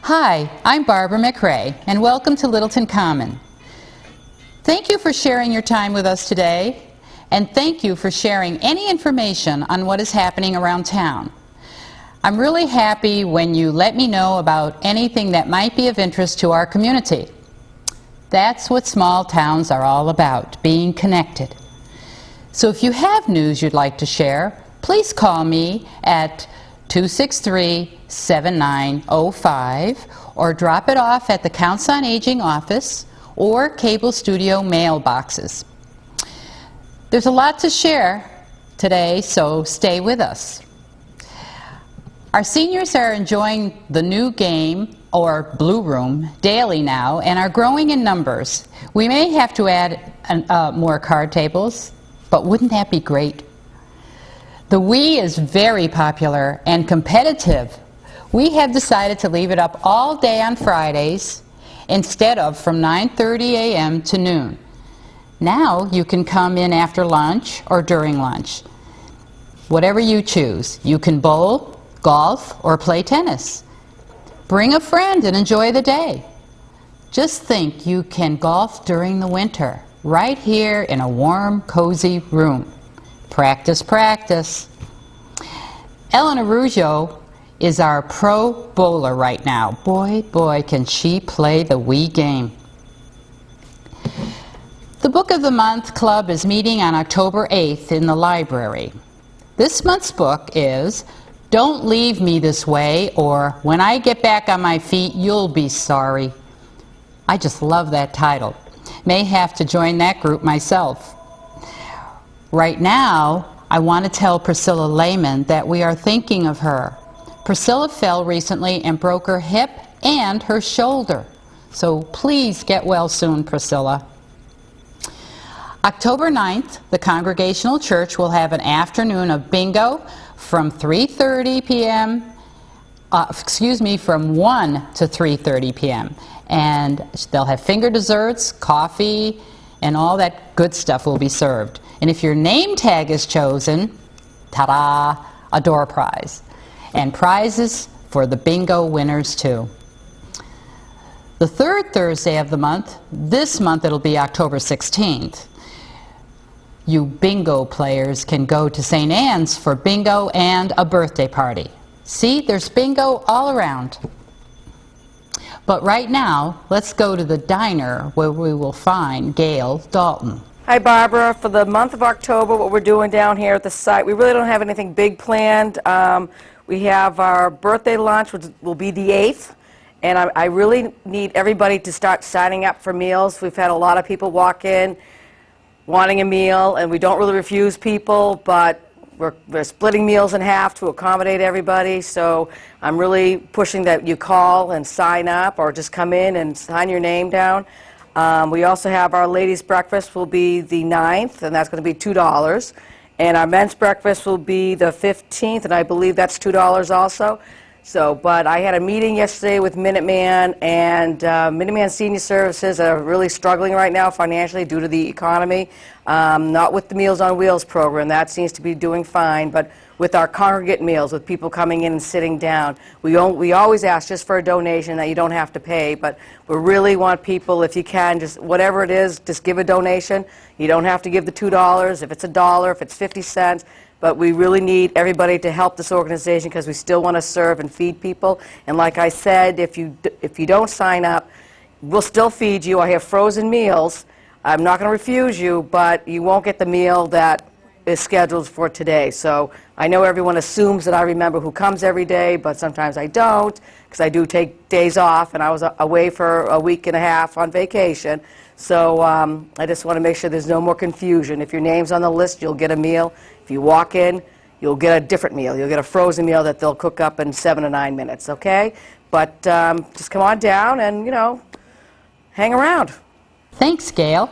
Hi, I'm Barbara McRae, and welcome to Littleton Common. Thank you for sharing your time with us today, and thank you for sharing any information on what is happening around town. I'm really happy when you let me know about anything that might be of interest to our community. That's what small towns are all about, being connected. So if you have news you'd like to share, please call me at 263-7905 or drop it off at the Council on Aging office or cable studio mailboxes. There's a lot to share today, so stay with us. Our seniors are enjoying the new game, or Blue Room, daily now, and are growing in numbers. We may have to add more card tables, but wouldn't that be great? The Wii is very popular and competitive. We have decided to leave it up all day on Fridays instead of from 9:30 a.m. to noon. Now you can come in after lunch or during lunch. Whatever you choose. You can bowl, golf, or play tennis. Bring a friend and enjoy the day. Just think you can golf during the winter, right here in a warm, cozy room. Practice, practice. Eleanor Rougeau is our pro bowler right now. Boy, can she play the Wii game. The Book of the Month Club is meeting on October 8th in the library. This month's book is Don't Leave Me This Way, or When I Get Back on My Feet, You'll Be Sorry. I just love that title. May have to join that group myself. Right now, I want to tell Priscilla Lehman that we are thinking of her. Priscilla fell recently and broke her hip and her shoulder. So please get well soon, Priscilla. October 9th, the Congregational Church will have an afternoon of bingo from 3:30 p.m. From 1 to 3:30 p.m. And they'll have finger desserts, coffee, and all that good stuff will be served. And if your name tag is chosen, ta-da, a door prize. And prizes for the bingo winners too. The third Thursday of the month, this month it'll be October 16th. You bingo players can go to St. Anne's for bingo and a birthday party. See, there's bingo all around. But right now, let's go to the diner where we will find Gail Dalton. Hi, Barbara. For the month of October, what we're doing down here at the site, we really don't have anything big planned. We have our birthday lunch, which will be the 8th, and I really need everybody to start signing up for meals. We've had a lot of people walk in wanting a meal, and we don't really refuse people, but we're splitting meals in half to accommodate everybody, so I'm really pushing that you call and sign up or just come in and sign your name down. We also have our ladies' breakfast will be the 9th, and that's going to be $2. And our men's breakfast will be the 15th, and I believe that's $2 also. So, but I had a meeting yesterday with Minuteman, and Minuteman Senior Services are really struggling right now financially due to the economy. Not with the Meals on Wheels program, that seems to be doing fine, but with our congregate meals, with people coming in and sitting down. We always ask just for a donation that you don't have to pay, but we really want people, if you can, just whatever it is, just give a donation. You don't have to give the $2, if it's $1, if it's 50 cents. But we really need everybody to help this organization because we still want to serve and feed people. And like I said, if you don't sign up, we'll still feed you. I have frozen meals. I'm not going to refuse you, but you won't get the meal that is scheduled for today. So I know everyone assumes that I remember who comes every day, but sometimes I don't because I do take days off, and I was away for a week and a half on vacation. So I just want to make sure there's no more confusion. If your name's on the list, you'll get a meal. If you walk in, you'll get a different meal. You'll get a frozen meal that they'll cook up in 7 to 9 minutes, okay? But just come on down and, hang around. Thanks, Gail.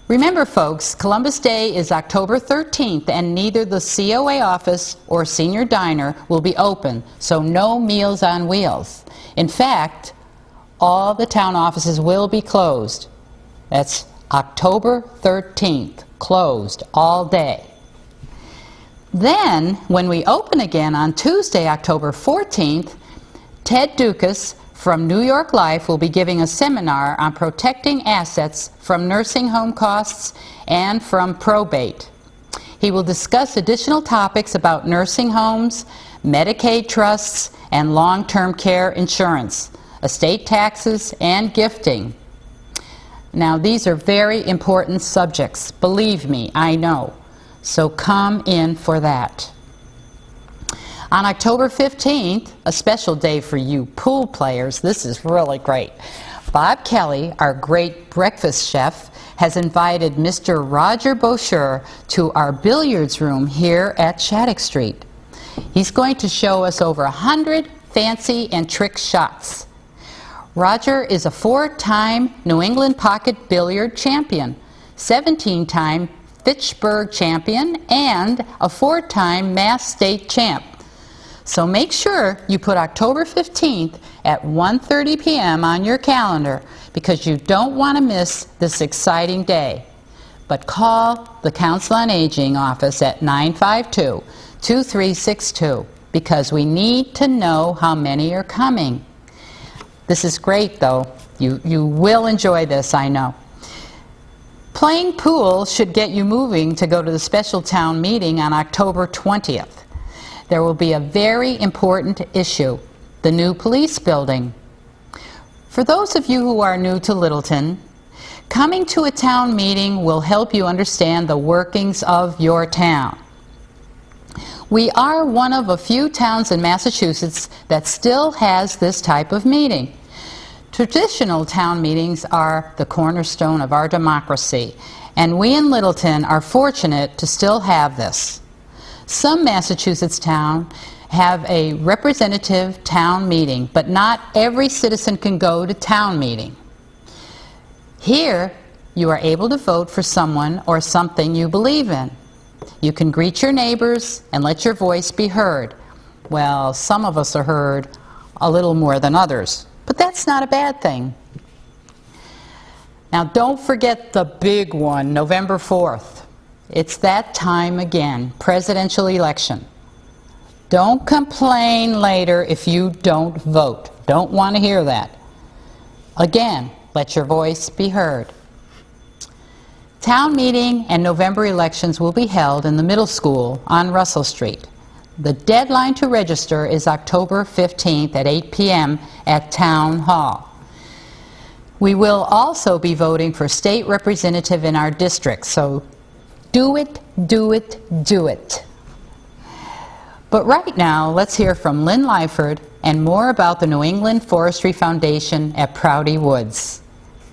Remember, folks, Columbus Day is October 13th, and neither the COA office or senior diner will be open, so no Meals on Wheels. In fact, all the town offices will be closed. That's October 13th, closed all day. Then, when we open again on Tuesday, October 14th, Ted Dukas from New York Life will be giving a seminar on protecting assets from nursing home costs and from probate. He will discuss additional topics about nursing homes, Medicaid trusts, and long-term care insurance, estate taxes, and gifting. Now, these are very important subjects. Believe me, I know. So come in for that. On October 15th, a special day for you pool players, this is really great. Bob Kelly, our great breakfast chef, has invited Mr. Roger Boucher to our billiards room here at Shattuck Street. He's going to show us over 100 fancy and trick shots. Roger is a 4-time New England Pocket Billiard champion, 17-time Fitchburg champion, and a 4-time Mass State champ. So make sure you put October 15th at 1:30 p.m. on your calendar because you don't want to miss this exciting day. But call the Council on Aging office at 952-2362 because we need to know how many are coming. This is great though. You will enjoy this, I know. Playing pool should get you moving to go to the special town meeting on October 20th. There will be a very important issue, the new police building. For those of you who are new to Littleton, coming to a town meeting will help you understand the workings of your town. We are one of a few towns in Massachusetts that still has this type of meeting. Traditional town meetings are the cornerstone of our democracy, and we in Littleton are fortunate to still have this. Some Massachusetts towns have a representative town meeting, but not every citizen can go to town meeting. Here, you are able to vote for someone or something you believe in. You can greet your neighbors and let your voice be heard. Well, some of us are heard a little more than others, but that's not a bad thing. Now, don't forget the big one, November 4th. It's that time again, presidential election. Don't complain later if you don't vote. Don't want to hear that. Again, let your voice be heard. Town meeting and November elections will be held in the middle school on Russell Street. The deadline to register is October 15th at 8 p.m. at Town Hall. We will also be voting for state representative in our district, so do it, do it, do it. But right now, let's hear from Lynn Lyford and more about the New England Forestry Foundation at Prouty Woods.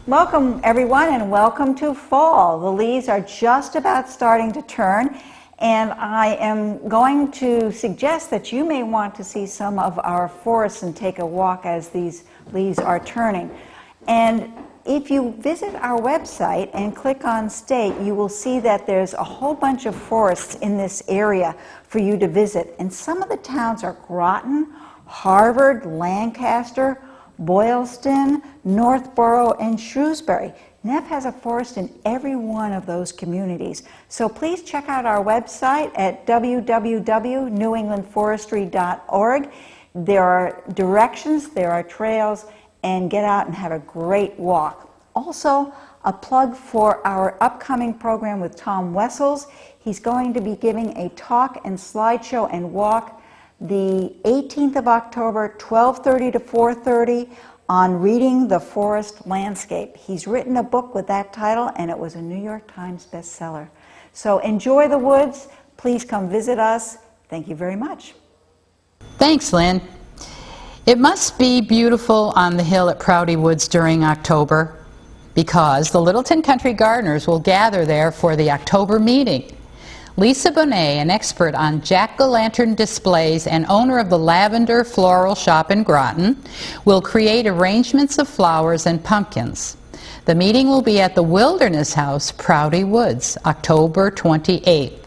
Welcome, everyone, and welcome to fall. The leaves are just about starting to turn, and I am going to suggest that you may want to see some of our forests and take a walk as these leaves are turning. And if you visit our website and click on state, you will see that there's a whole bunch of forests in this area for you to visit. And some of the towns are Groton, Harvard, Lancaster, Boylston, Northborough, and Shrewsbury. Neff has a forest in every one of those communities. So please check out our website at www.newenglandforestry.org. There are directions, there are trails, and get out and have a great walk. Also, a plug for our upcoming program with Tom Wessels. He's going to be giving a talk and slideshow and walk the 18th of October, 12:30 to 4:30 on reading the forest landscape. He's written a book with that title, and it was a New York Times bestseller. So enjoy the woods. Please come visit us. Thank you very much. Thanks, Lynn. It must be beautiful on the hill at Prouty Woods during October because the Littleton Country Gardeners will gather there for the October meeting. Lisa Bonet, an expert on jack-o'-lantern displays and owner of the Lavender Floral Shop in Groton, will create arrangements of flowers and pumpkins. The meeting will be at the Wilderness House, Prouty Woods, October 28th.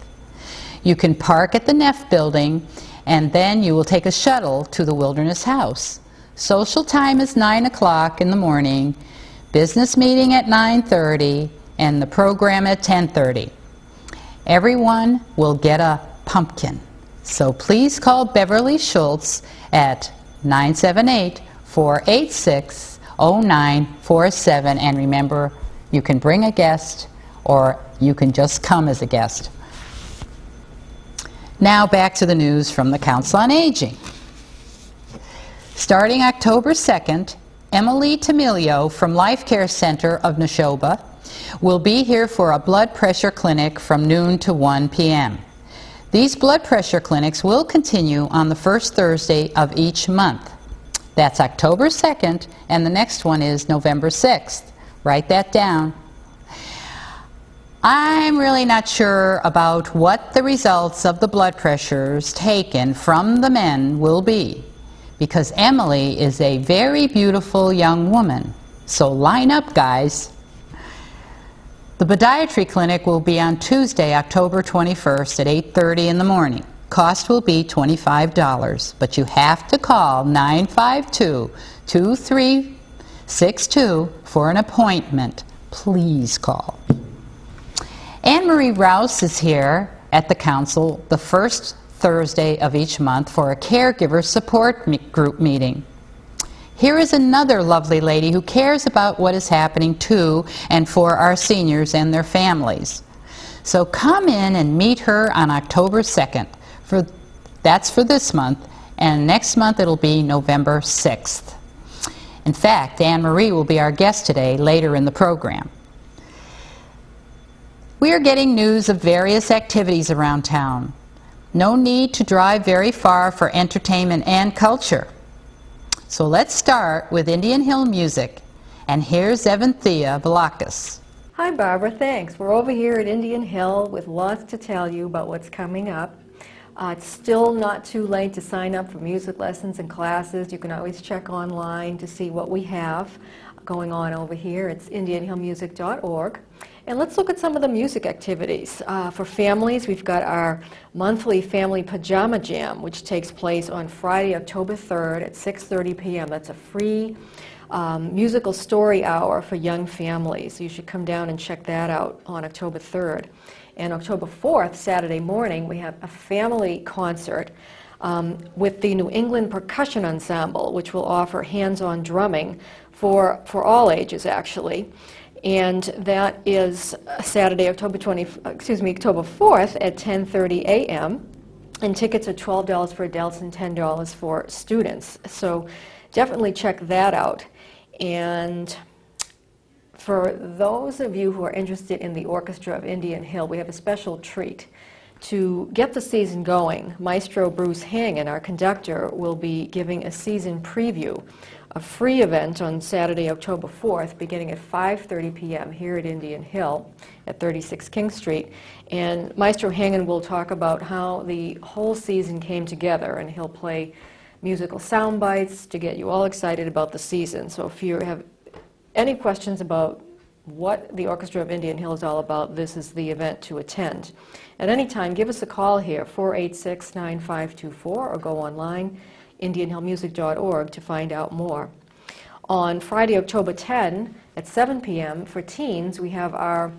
You can park at the Neff Building, and then you will take a shuttle to the Wilderness House. Social time is 9 o'clock in the morning, business meeting at 9:30, and the program at 10:30. Everyone will get a pumpkin. So please call Beverly Schultz at 978-486-0947. And remember, you can bring a guest or you can just come as a guest. Now back to the news from the Council on Aging. Starting October 2nd, Emily Tamilio from Life Care Center of Neshoba will be here for a blood pressure clinic from noon to 1 p.m. These blood pressure clinics will continue on the first Thursday of each month. That's October 2nd, and the next one is November 6th. Write that down. I'm really not sure about what the results of the blood pressures taken from the men will be, because Emily is a very beautiful young woman. So line up, guys. The podiatry clinic will be on Tuesday, October 21st at 8:30 in the morning. Cost will be $25, but you have to call 952-2362 for an appointment. Please call. Anne Marie Rowse is here at the Council the first Thursday of each month for a caregiver support group meeting. Here is another lovely lady who cares about what is happening to and for our seniors and their families. So come in and meet her on October 2nd. That's for this month, and next month it'll be November 6th. In fact, Anne Marie will be our guest today later in the program. We are getting news of various activities around town. No need to drive very far for entertainment and culture. So let's start with Indian Hill music. And here's Evanthea Velakis. Hi Barbara, thanks. We're over here at Indian Hill with lots to tell you about what's coming up. It's still not too late to sign up for music lessons and classes. You can always check online to see what we have going on over here. It's indianhillmusic.org. And let's look at some of the music activities. For families, we've got our monthly Family Pajama Jam, which takes place on Friday, October 3rd at 6:30 p.m. That's a free musical story hour for young families. You should come down and check that out on October 3rd. And October 4th, Saturday morning, we have a family concert with the New England Percussion Ensemble, which will offer hands-on drumming for all ages, actually. And that is Saturday, October 4th at 10:30 a.m. And tickets are $12 for adults and $10 for students. So definitely check that out. And for those of you who are interested in the Orchestra of Indian Hill, we have a special treat. To get the season going, Maestro Bruce Hangen, our conductor, will be giving a season preview, a free event on Saturday, October 4th, beginning at 5:30 p.m. here at Indian Hill at 36 King Street. And Maestro Hangen will talk about how the whole season came together, and he'll play musical sound bites to get you all excited about the season. So if you have any questions about what the Orchestra of Indian Hill is all about, this is the event to attend. At any time, give us a call here, 486-9524, or go online, indianhillmusic.org, to find out more. On Friday, October 10 at 7 p.m. for teens, we have our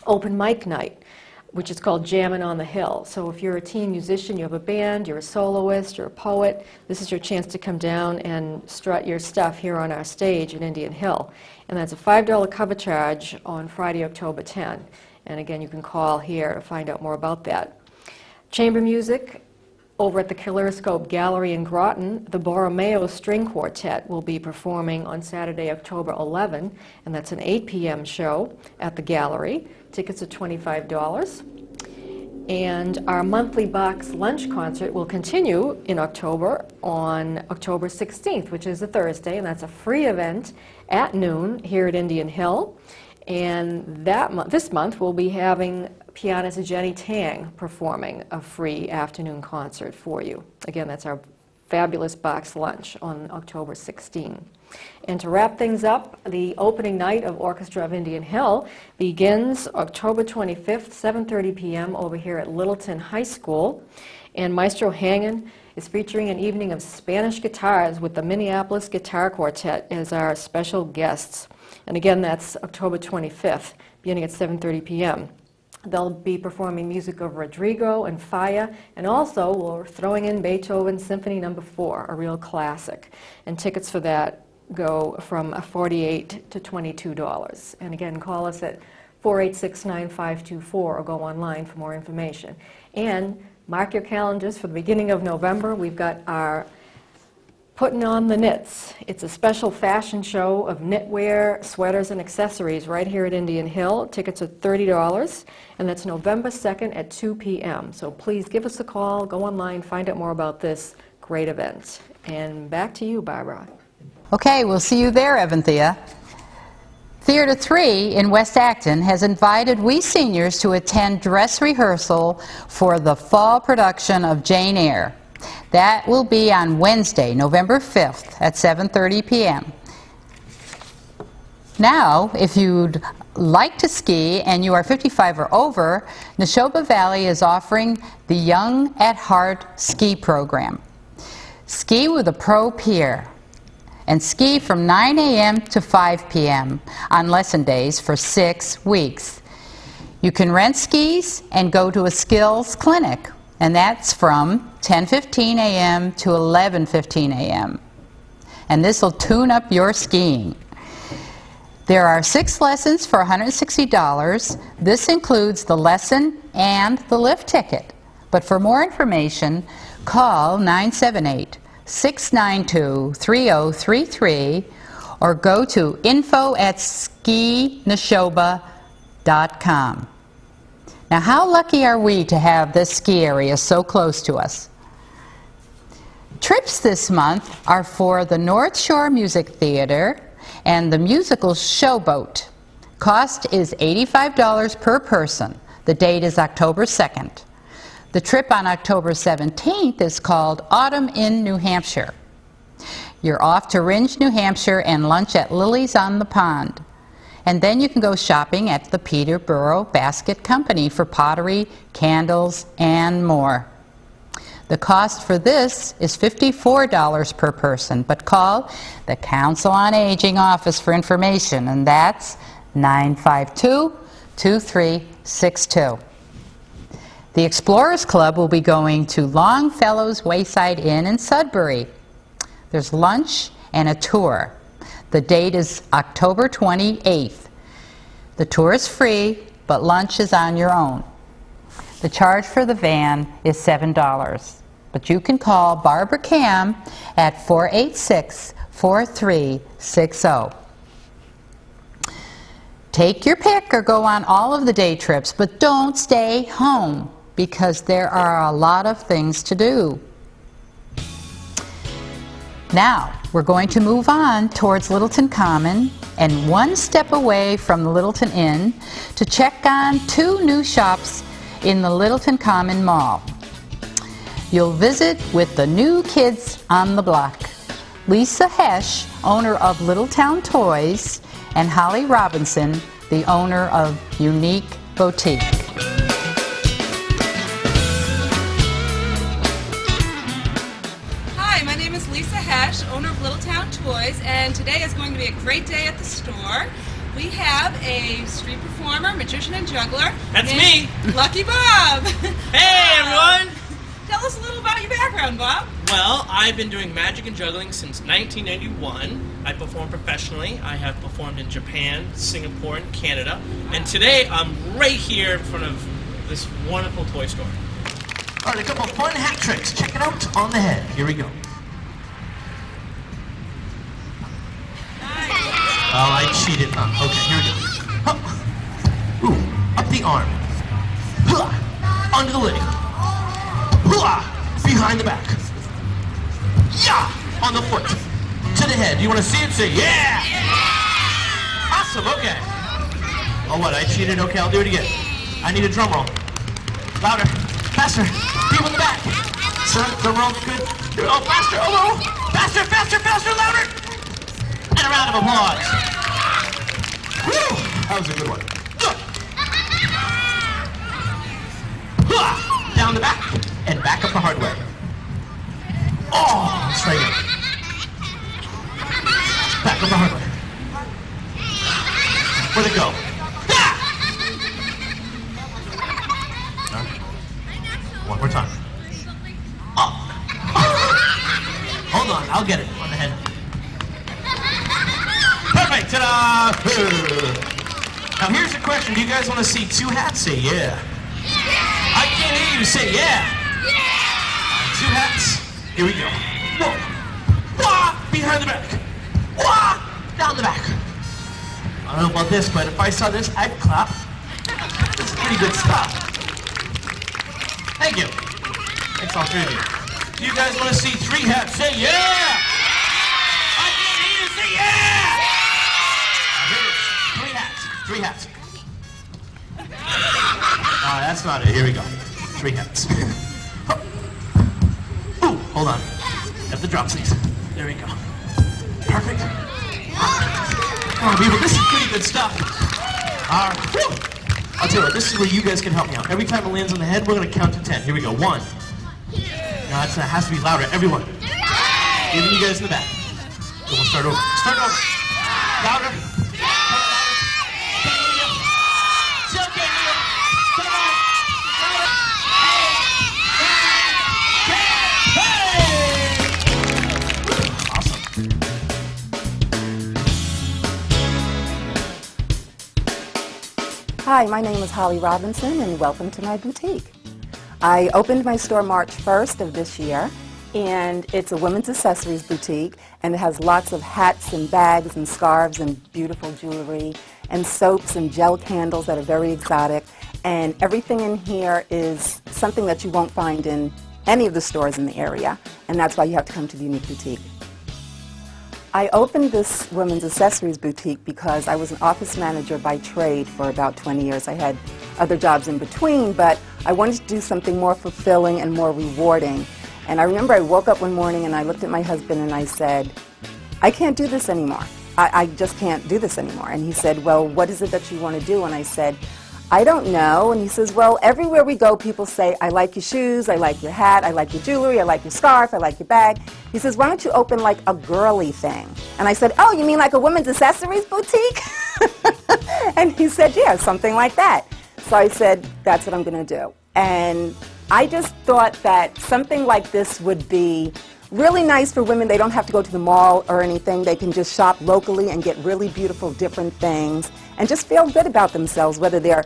open mic night, which is called Jammin' on the Hill. So if you're a teen musician, you have a band, you're a soloist, you're a poet, this is your chance to come down and strut your stuff here on our stage at Indian Hill. And that's a $5 cover charge on Friday, October 10. And again, you can call here to find out more about that. Chamber music over at the Kaleidoscope Gallery in Groton, the Borromeo String Quartet will be performing on Saturday, October 11, and that's an 8 p.m. show at the gallery. Tickets are $25. And our monthly box lunch concert will continue in October on October 16th, which is a Thursday, and that's a free event at noon here at Indian Hill. And this month we'll be having pianist Jenny Tang performing a free afternoon concert for you. Again, that's our fabulous box lunch on October 16. And to wrap things up, the opening night of Orchestra of Indian Hill begins October 25th, 7:30 p.m. over here at Littleton High School. And Maestro Hangen is featuring an evening of Spanish guitars with the Minneapolis Guitar Quartet as our special guests. And again, that's October 25th, beginning at 7:30 p.m. They'll be performing music of Rodrigo and Falla, and also we're throwing in Beethoven's Symphony No. 4, a real classic. And tickets for that go from $48 to $22. And again, call us at 486-9524 or go online for more information. And mark your calendars for the beginning of November. We've got our Putting on the Knits. It's a special fashion show of knitwear, sweaters, and accessories right here at Indian Hill. Tickets are $30, and that's November 2nd at 2 p.m. So please give us a call, go online, find out more about this great event. And back to you, Barbara. Okay, we'll see you there, Evanthea. Theater 3 in West Acton has invited we seniors to attend dress rehearsal for the fall production of Jane Eyre. That will be on Wednesday, November 5th at 7:30 p.m. Now, if you'd like to ski and you are 55 or over, Neshoba Valley is offering the Young at Heart ski program. Ski with a pro peer and ski from 9 a.m. to 5 p.m. on lesson days for 6 weeks. You can rent skis and go to a skills clinic, and that's from 10:15 a.m. to 11:15 a.m. And this will tune up your skiing. There are 6 lessons for $160. This includes the lesson and the lift ticket. But for more information, call 978-692-3033 or go to info@skineshoba.com. Now, how lucky are we to have this ski area so close to us? Trips this month are for the North Shore Music Theater and the musical Showboat. Cost is $85 per person. The date is October 2nd. The trip on October 17th is called Autumn in New Hampshire. You're off to Ringe, New Hampshire and lunch at Lily's on the Pond. And then you can go shopping at the Peterborough Basket Company for pottery, candles, and more. The cost for this is $54 per person, but call the Council on Aging office for information, and that's 952-2362. The Explorers Club will be going to Longfellow's Wayside Inn in Sudbury. There's lunch and a tour. The date is October 28th. The tour is free, but lunch is on your own. The charge for the van is $7, but you can call Barbara Cam at 486-4360. Take your pick or go on all of the day trips, but don't stay home because there are a lot of things to do. Now, we're going to move on towards Littleton Common and one step away from the Littleton Inn to check on 2 new shops in the Littleton Common Mall. You'll visit with the new kids on the block, Lisa Hesh, owner of Littletown Toys, and Holly Robinson, the owner of Unique Boutique. Owner of Littletown Toys, and today is going to be a great day at the store. We have a street performer, magician, and juggler. That's me! Lucky Bob! Hey everyone! Tell us a little about your background, Bob. Well, I've been doing magic and juggling since 1981. I perform professionally. I have performed in Japan, Singapore, and Canada. And today I'm right here in front of this wonderful toy store. All right, a couple of fun hat tricks. Check it out on the head. Here we go. Oh, I cheated. Okay, here we go. Hup. Ooh, up the arm. Hua. Under the leg. Hua. Behind the back. Yeah! On the foot. To the head. You want to see it? Say yeah! Awesome, okay. Oh, what? I cheated? Okay, I'll do it again. I need a drum roll. Louder. Faster. People in the back. Sir, drum roll. Good. Oh, faster. Oh, no. Faster, faster, faster, louder. And a round of applause. Woo! That was a good one. Down the back and back up the hard way. Oh, straight in. Back up the hard way. Where'd it go? One more time. Up. Hold on, I'll get it on the head. Perfect, ta-da! Now here's the question, do you guys want to see two hats? Say yeah. I can't hear you, say yeah. Two hats, here we go. Whoa, wah, behind the back. Wah, down the back. I don't know about this, but if I saw this, I'd clap. That's pretty good stuff. Thank you. Thanks all three of you. Do you guys want to see three hats? Say yeah! I can't hear you, say yeah! Here it is. Three hats. That's not it. Here we go. Three hats. Ooh, hold on. Have the dropsies. There we go. Perfect. Oh, people, this is pretty good stuff. I'll tell you what, this is where you guys can help me out. Every time it lands on the head, we're going to count to 10. Here we go. 1. No, that has to be louder. Everyone. Even you guys in the back. So we'll start over. Start over. Louder. Still can't hear you. Come on. Awesome. Hi, my name is Holly Robinson, and welcome to my boutique. I opened my store March 1st of this year, and it's a women's accessories boutique, and it has lots of hats and bags and scarves and beautiful jewelry and soaps and gel candles that are very exotic, and everything in here is something that you won't find in any of the stores in the area, and that's why you have to come to the Unique Boutique. I opened this women's accessories boutique because I was an office manager by trade for about 20 years. I had other jobs in between, but I wanted to do something more fulfilling and more rewarding. And I remember I woke up one morning and I looked at my husband and I said, I can't do this anymore. I just can't do this anymore. And he said, well, what is it that you want to do? And I said, I don't know. And he says, well, everywhere we go, people say, I like your shoes, I like your hat, I like your jewelry, I like your scarf, I like your bag. He says, why don't you open like a girly thing? And I said, oh, you mean like a women's accessories boutique? And he said, yeah, something like that. So I said, that's what I'm going to do. And I just thought that something like this would be really nice for women. They don't have to go to the mall or anything. They can just shop locally and get really beautiful different things and just feel good about themselves, whether they're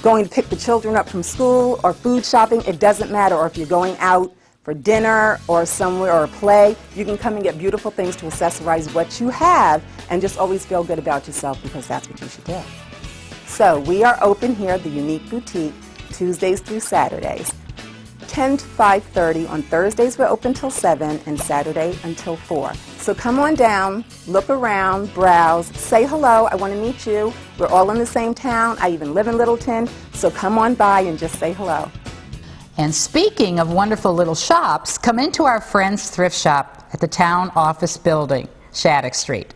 going to pick the children up from school or food shopping, it doesn't matter. Or if you're going out for dinner or somewhere or a play, you can come and get beautiful things to accessorize what you have and just always feel good about yourself, because that's what you should do. So we are open here at the Unique Boutique Tuesdays through Saturdays. 10 to 5:30. On Thursdays we're open till 7 and Saturday until 4. So come on down, look around, browse, say hello. I want to meet you. We're all in the same town. I even live in Littleton, so come on by and just say hello. And speaking of wonderful little shops, come into our friend's thrift shop at the town office building, Shattuck Street.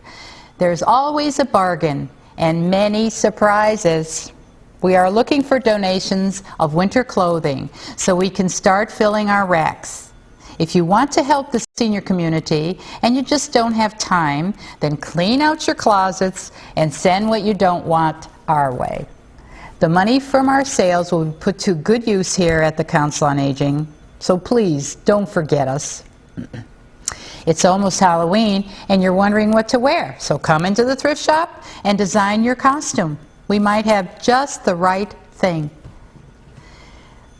There's always a bargain and many surprises. We are looking for donations of winter clothing so we can start filling our racks. If you want to help the senior community and you just don't have time, then clean out your closets and send what you don't want our way. The money from our sales will be put to good use here at the Council on Aging, so please don't forget us. It's almost Halloween and you're wondering what to wear, so come into the thrift shop and design your costume. We might have just the right thing.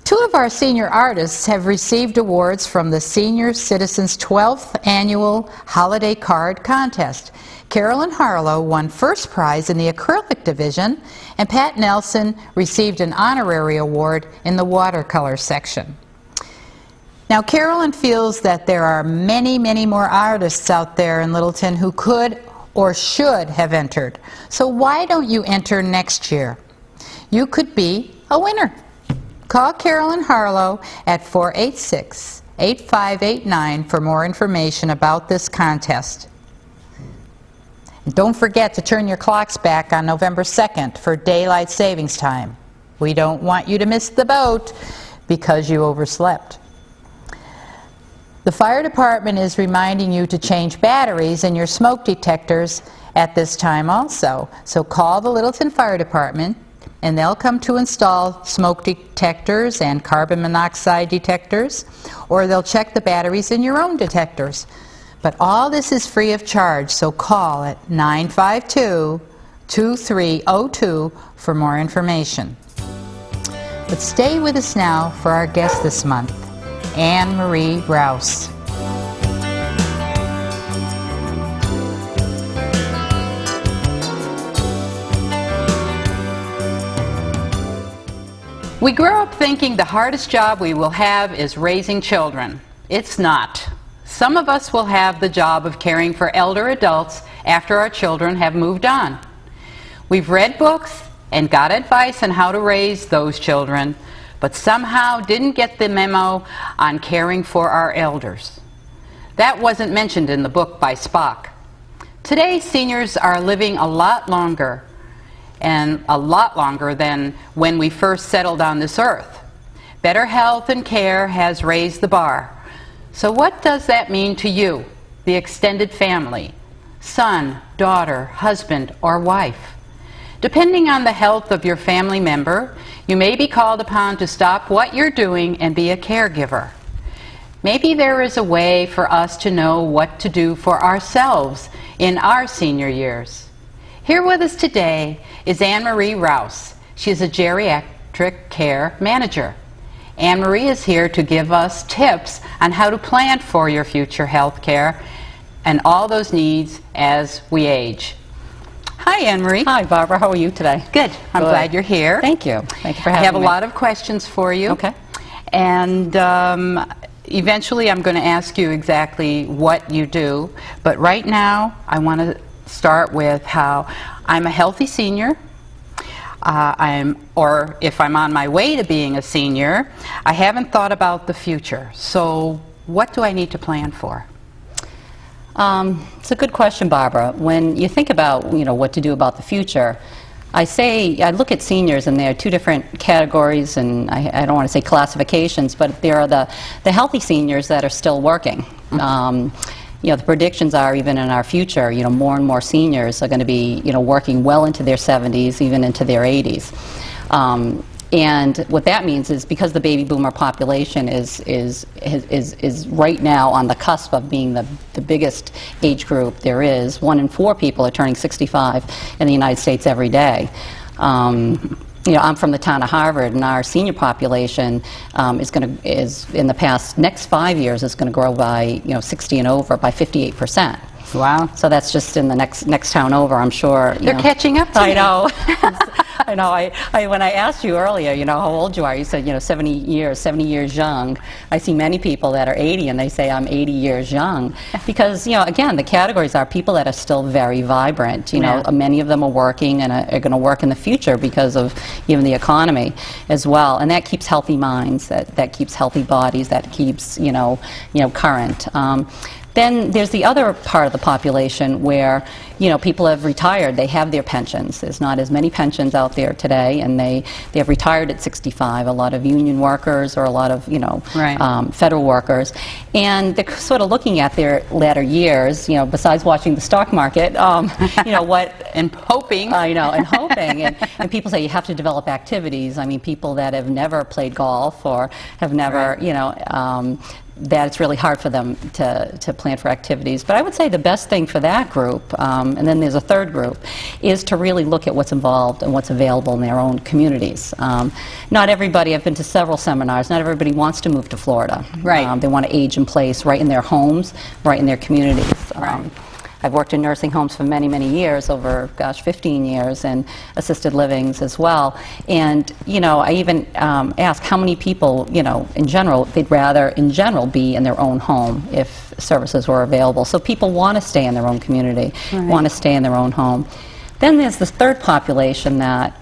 2 of our senior artists have received awards from the Senior Citizens 12th Annual Holiday Card Contest. Carolyn Harlow won first prize in the acrylic division, and Pat Nelson received an honorary award in the watercolor section. Now, Carolyn feels that there are many, many more artists out there in Littleton who could or should have entered. So why don't you enter next year? You could be a winner. Call Carolyn Harlow at 486-8589 for more information about this contest. And don't forget to turn your clocks back on November 2nd for daylight savings time. We don't want you to miss the boat because you overslept. The fire department is reminding you to change batteries in your smoke detectors at this time also. So call the Littleton Fire Department and they'll come to install smoke detectors and carbon monoxide detectors, or they'll check the batteries in your own detectors. But all this is free of charge, so call at 952-2302 for more information. But stay with us now for our guest this month, Anne Marie Rowse. We grow up thinking the hardest job we will have is raising children. It's not. Some of us will have the job of caring for elder adults after our children have moved on. We've read books and got advice on how to raise those children, but somehow didn't get the memo on caring for our elders. That wasn't mentioned in the book by Spock. Today, seniors are living a lot longer, and a lot longer than when we first settled on this earth. Better health and care has raised the bar. So what does that mean to you, the extended family, son, daughter, husband, or wife? Depending on the health of your family member, you may be called upon to stop what you're doing and be a caregiver. Maybe there is a way for us to know what to do for ourselves in our senior years. Here with us today is Anne Marie Rowse. She is a geriatric care manager. Anne Marie is here to give us tips on how to plan for your future health care and all those needs as we age. Hi, Anne Marie. Hi, Barbara. How are you today? Good. I'm glad you're here. Thank you. Thank you for having me. I have a lot of questions for you. Okay. And eventually I'm going to ask you exactly what you do. But right now I want to start with how I'm a healthy senior. Or if I'm on my way to being a senior, I haven't thought about the future. So what do I need to plan for? It's a good question, Barbara. When you think about, what to do about the future, I look at seniors, and there are two different categories, and I don't want to say classifications, but there are the healthy seniors that are still working. The predictions are, even in our future, more and more seniors are going to be, working well into their 70s, even into their 80s. And what that means is, because the baby boomer population is right now on the cusp of being the biggest age group there is, 1 in 4 people are turning 65 in the United States every day. I'm from the town of Harvard, and our senior population is in the next 5 years is going to grow by 60 and over by 58%. Wow! So that's just in the next town over. I'm sure they're catching up to me. I know. I know. When I asked you earlier, how old you are, you said 70 years young. I see many people that are 80, and they say I'm 80 years young, because again, the categories are people that are still very vibrant. Many of them are working and are going to work in the future because of even the economy as well, and that keeps healthy minds, that keeps healthy bodies, that keeps current. Then there's the other part of the population where, people have retired. They have their pensions. There's not as many pensions out there today, and they have retired at 65. A lot of union workers, or a lot of, federal workers. And they're sort of looking at their latter years, besides watching the stock market, what... And hoping. I know, and hoping. And people say you have to develop activities. I mean, people that have never played golf or have never, that it's really hard for them to plan for activities. But I would say the best thing for that group, and then there's a third group, is to really look at what's involved and what's available in their own communities. Not everybody, I've been to several seminars, not everybody wants to move to Florida. Right. They want to age in place right in their homes, right in their communities. Right. I've worked in nursing homes for many, many years, over, 15 years, and assisted livings as well. And, I even ask how many people, in general, they'd rather, in general, be in their own home if services were available. So people want to stay in their own community, want to stay in their own home. Then there's this third population, that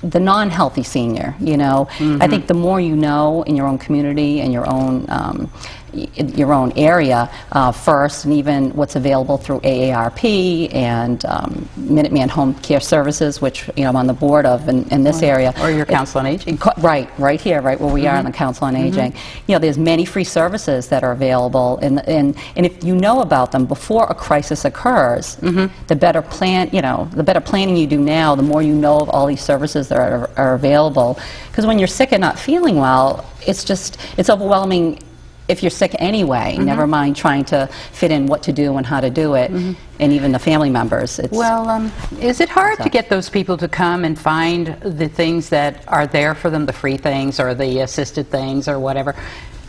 the non-healthy senior, I think the more you know in your own community and your own your own area first, and even what's available through AARP and Minuteman Home Care Services, which I'm on the board of in this area. Or your Council on Aging. Right here, right where we are on the Council on Aging. There's many free services that are available, and if you know about them before a crisis occurs, the better the better planning you do now, the more you know of all these services that are available. Because when you're sick and not feeling well, it's overwhelming if you're sick anyway, never mind trying to fit in what to do and how to do it, and even the family members. Is it hard to get those people to come and find the things that are there for them, the free things or the assisted things or whatever?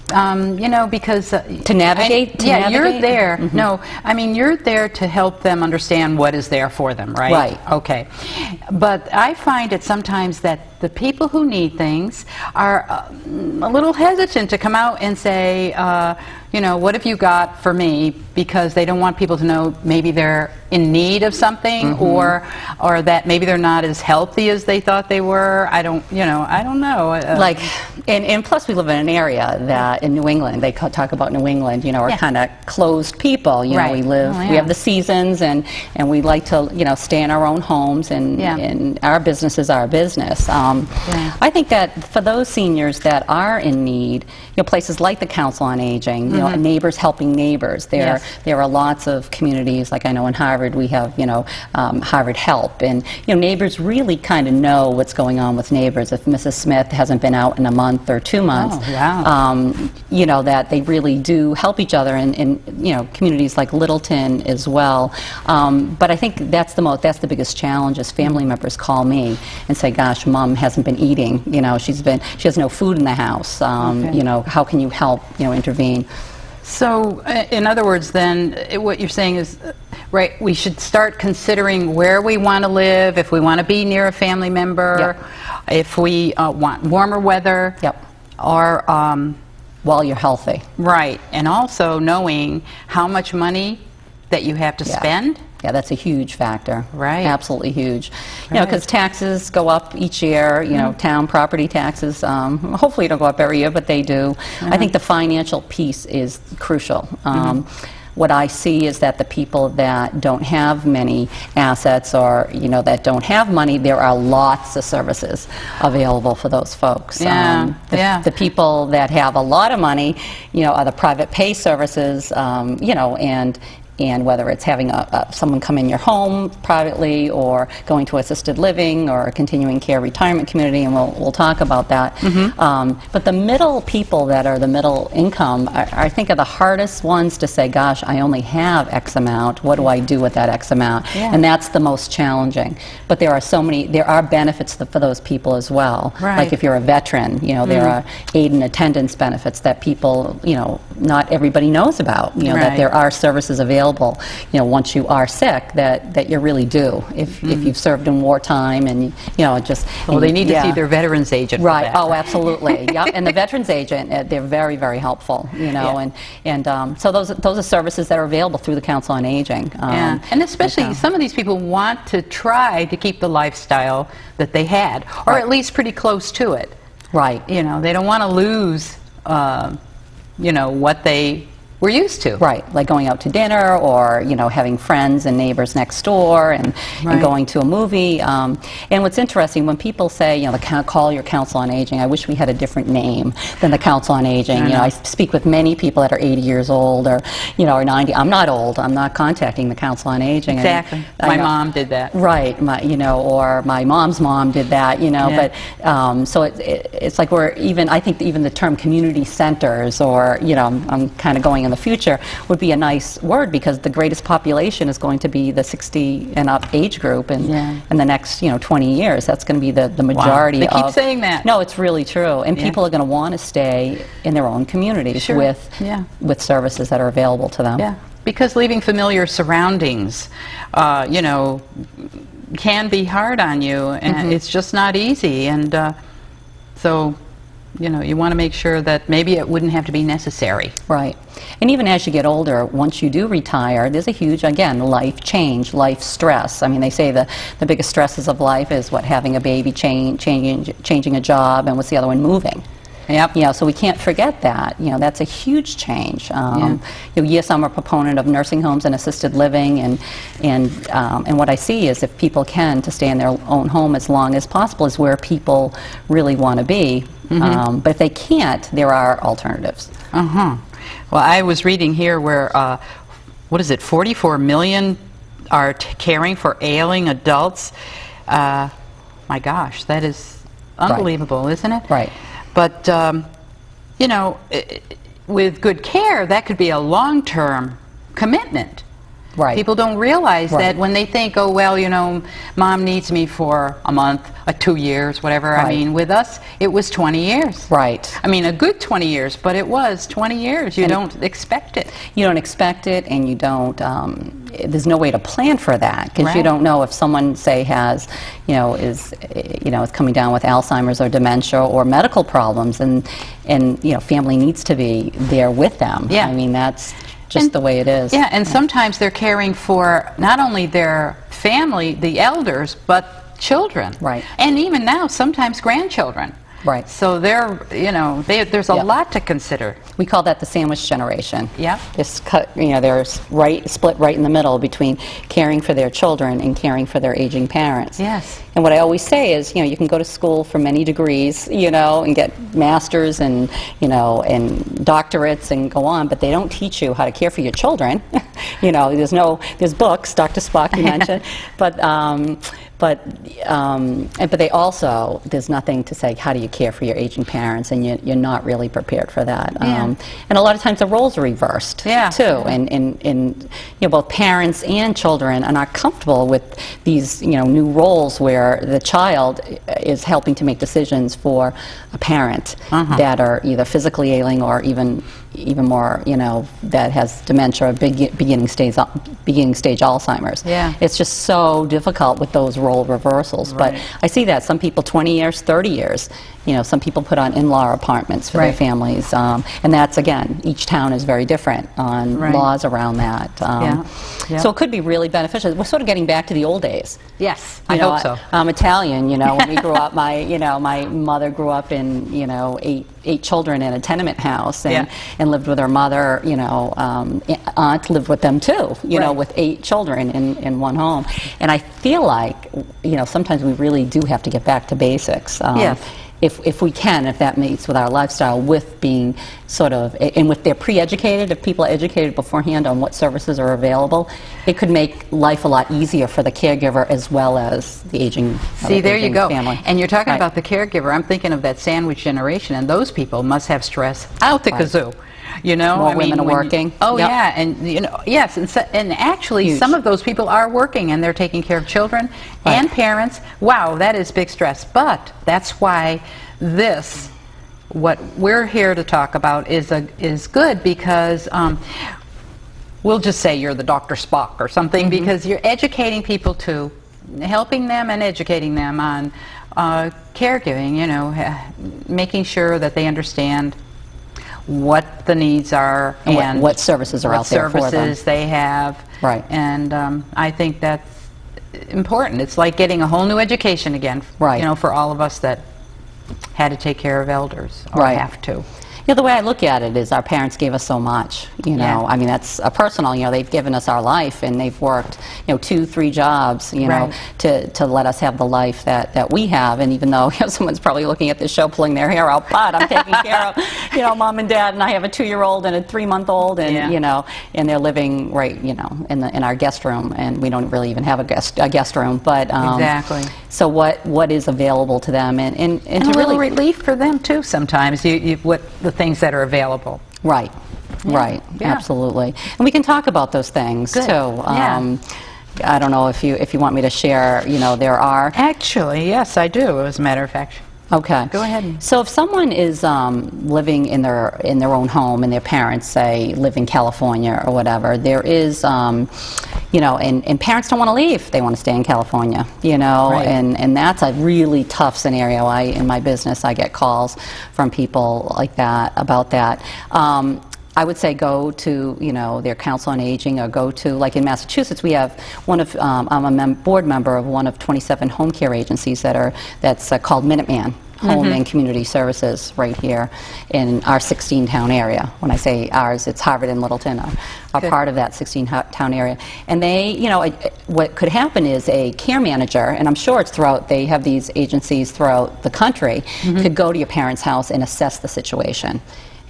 Because to navigate. You're there. No, I mean you're there to help them understand what is there for them, right? Right. Okay. But I find it sometimes that the people who need things are a little hesitant to come out and say, what have you got for me? Because they don't want people to know maybe they're in need of something, or that maybe they're not as healthy as they thought they were. I don't know. And plus we live in an area that in New England, they talk about New England, are kind of closed people. Right. We live, we have the seasons, and we like to, stay in our own homes, and our business is our business. I think that for those seniors that are in need, places like the Council on Aging, neighbors helping neighbors. There are lots of communities, like I know in Harvard we have, Harvard Help, and neighbors really kind of know what's going on with neighbors. If Mrs. Smith hasn't been out in a month or 2 months, that they really do help each other in communities like Littleton as well. But I think that's the biggest challenge is family members call me and say, "Gosh, Mom hasn't been eating. She has no food in the house. How can you help? Intervene?" So, in other words, then, what you're saying is, right, we should start considering where we want to live, if we want to be near a family member, if we want warmer weather, or while you're healthy. Right, and also knowing how much money that you have to spend. Yeah, that's a huge factor. Right. Absolutely huge. Because taxes go up each year, town property taxes, hopefully don't go up every year, but they do. I think the financial piece is crucial. What I see is that the people that don't have many assets or, that don't have money, there are lots of services available for those folks. The people that have a lot of money, are the private pay services, and whether it's having someone come in your home privately or going to assisted living or a continuing care retirement community, and we'll talk about that. But the middle people that are the middle income, I think are the hardest ones to say, gosh, I only have X amount, what do I do with that X amount? And that's the most challenging. But there are benefits for those people as well. Like if you're a veteran, there are aid and attendance benefits that people, not everybody knows about, that there are services available, once you are sick that you really do if you've served in wartime and they need to see their veterans agent. Right. For that. Oh, absolutely. And the veterans agent, they're very, very helpful. And so those are services that are available through the Council on Aging. And especially some of these people want to try to keep the lifestyle that they had, or at least pretty close to it. Right. They don't want to lose what they were used to. Right, like going out to dinner or, having friends and neighbors next door and going to a movie. And what's interesting, when people say, call your Council on Aging, I wish we had a different name than the Council on Aging. I speak with many people that are 80 years old or 90. I'm not old. I'm not contacting the Council on Aging. Exactly. My mom did that. Right, or my mom's mom did that, But, so it's like I think even the term community centers or, I'm kind of going in the future would be a nice word because the greatest population is going to be the 60 and up age group in the next 20 years. That's going to be the majority. They keep saying that. No, it's really true. And people are going to want to stay in their own communities with services that are available to them. Yeah, because leaving familiar surroundings, can be hard on you, and it's just not easy. And so you want to make sure that maybe it wouldn't have to be necessary. Right. And even as you get older, once you do retire, there's a huge, again, life change, life stress. I mean, they say the biggest stresses of life is having a baby, changing a job, and what's the other one? Moving. Yep. You know, so we can't forget that. You know, that's a huge change. You know, yes, I'm a proponent of nursing homes and assisted living, and what I see is if people can, to stay in their own home as long as possible is where people really want to be. But if they can't, there are alternatives. Well, I was reading here where, what is it, 44 million are caring for ailing adults. My gosh, that is unbelievable, isn't it? Right. But, you know, with good care, that could be a long-term commitment. Right. People don't realize that when they think, oh, well, you know, mom needs me for a month, 2 years, whatever. I mean, with us, it was 20 years. Right. I mean, a good 20 years, but it was 20 years. You don't expect it. You don't expect it, and you don't, there's no way to plan for that, because you don't know if someone, say, has, is coming down with Alzheimer's or dementia or medical problems, and family needs to be there with them. Yeah. I mean, that's just the way it is. Yeah, and sometimes they're caring for not only their family, the elders, but children. Right. And even now, sometimes grandchildren. Right. So there's a lot to consider. We call that the sandwich generation. Yeah. This they're split right in the middle between caring for their children and caring for their aging parents. Yes. And what I always say is, you can go to school for many degrees, and get masters and doctorates and go on, but they don't teach you how to care for your children. There's books, Dr. Spock you mentioned, but they also, there's nothing to say, how do you care for your aging parents, and you're not really prepared for that. Yeah. And a lot of times the roles are reversed, too, and both parents and children are not comfortable with these, new roles where the child is helping to make decisions for a parent that are either physically ailing or even more, that has dementia or beginning stage Alzheimer's. Yeah. It's just so difficult with those role reversals. Right. But I see that some people 20 years, 30 years. Some people put on in-law apartments for their families, and that's, again, each town is very different on laws around that. So it could be really beneficial. We're sort of getting back to the old days. Yes, I hope so. I'm Italian. When we grew up, my mother grew up in eight children in a tenement house, and lived with her mother. Aunt lived with them too. With 8 children in one home. And I feel like sometimes we really do have to get back to basics. If we can, if that meets with our lifestyle, with being sort of, and with they're pre-educated, if people are educated beforehand on what services are available, it could make life a lot easier for the caregiver as well as the aging See, there you go. family. And you're talking about the caregiver. I'm thinking of that sandwich generation, and those people must have stress out the kazoo. More women are working. Yeah, and yes, and actually, some of those people are working, and they're taking care of children and parents. Wow, that is big stress. But that's why what we're here to talk about is good, because we'll just say you're the Dr. Spock or something, because you're educating people too, helping them and educating them on caregiving. Making sure that they understand what the needs are and what services are out there for them. What services they have. Right. And I think that's important. It's like getting a whole new education again. Right. For all of us that had to take care of elders or have to. The way I look at it is our parents gave us so much, I mean, that's a personal, they've given us our life, and they've worked, 2-3 jobs, to let us have the life that we have. And even though someone's probably looking at this show pulling their hair out, but I'm taking care of, mom and dad, and I have a 2-year-old and a 3-month-old, and, and they're living in our guest room, and we don't really even have a guest room. But exactly. So what is available to them, and to really little relief for them too sometimes, what the things that are available. Right, absolutely. And we can talk about those things too. I don't know if you want me to share, there are... Actually, yes, I do, as a matter of fact. Okay. Go ahead. So if someone is living in their own home, and their parents, say, live in California or whatever, there is, and parents don't want to leave. They want to stay in California, and that's a really tough scenario. In my business, I get calls from people like that, about that. I would say go to, their council on aging, or go to, like in Massachusetts, we have I'm a board member of one of 27 home care agencies that's called Minuteman. home and community services right here in our 16-town area. When I say ours, it's Harvard and Littleton are part of that 16-town area. And they, what could happen is a care manager, and I'm sure it's throughout, they have these agencies throughout the country, could go to your parents' house and assess the situation.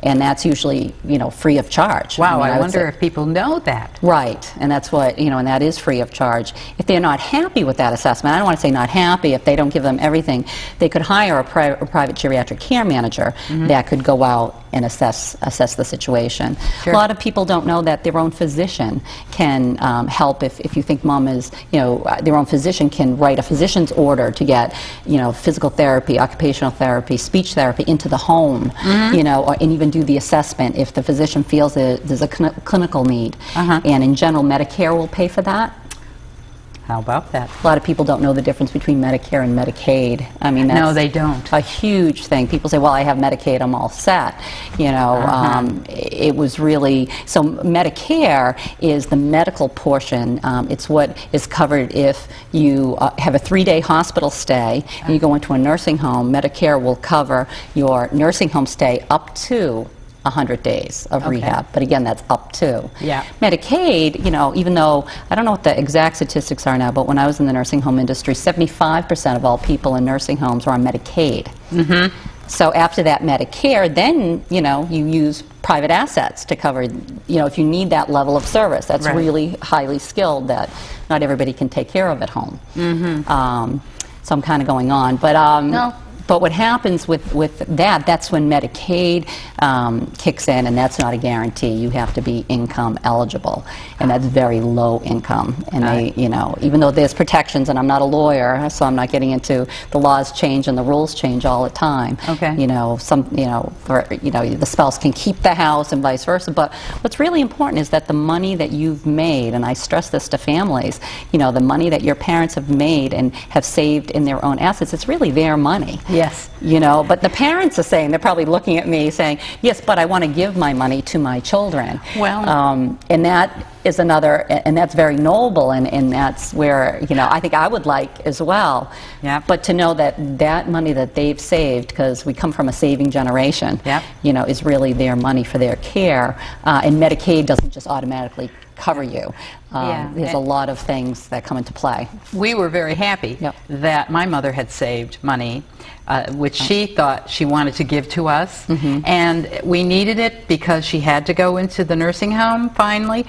And that's usually, free of charge. Wow, I would wonder say- if people know that. Right, and that's what, and that is free of charge. If they're not happy with that assessment, I don't want to say not happy, if they don't give them everything, they could hire a private geriatric care manager that could go out and assess the situation. Sure. A lot of people don't know that their own physician can help if you think mom is, their own physician can write a physician's order to get, physical therapy, occupational therapy, speech therapy into the home, and even do the assessment if the physician feels that there's a clinical need. And in general, Medicare will pay for that. How about that? A lot of people don't know the difference between Medicare and Medicaid. I mean, that's No, they don't. a huge thing. People say, well, I have Medicaid, I'm all set. It was really, so Medicare is the medical portion. It's what is covered if you have a 3-day hospital stay and you go into a nursing home. Medicare will cover your nursing home stay up to 100 days of rehab, but again, that's up to. Yeah. Medicaid, even though, I don't know what the exact statistics are now, but when I was in the nursing home industry, 75% of all people in nursing homes are on Medicaid. So after that Medicare, then, you use private assets to cover, if you need that level of service. That's really highly skilled that not everybody can take care of at home. So I'm kind of going on, but No. But what happens with that, that's when Medicaid kicks in, and that's not a guarantee. You have to be income eligible, and that's very low income. And they, even though there's protections, and I'm not a lawyer, so I'm not getting into the laws change and the rules change all the time. Okay. The spouse can keep the house and vice versa. But what's really important is that the money that you've made, and I stress this to families, the money that your parents have made and have saved in their own assets, it's really their money. Yes. But the parents are saying, they're probably looking at me saying, yes, but I want to give my money to my children. Well. And that is another, and that's very noble, and that's where, I think I would like as well. Yep. But to know that that money that they've saved, because we come from a saving generation, Yep. Is really their money for their care. And Medicaid doesn't just automatically cover you. There's a lot of things that come into play. We were very happy Yep. that my mother had saved money, which she thought she wanted to give to us. And we needed it because she had to go into the nursing home finally.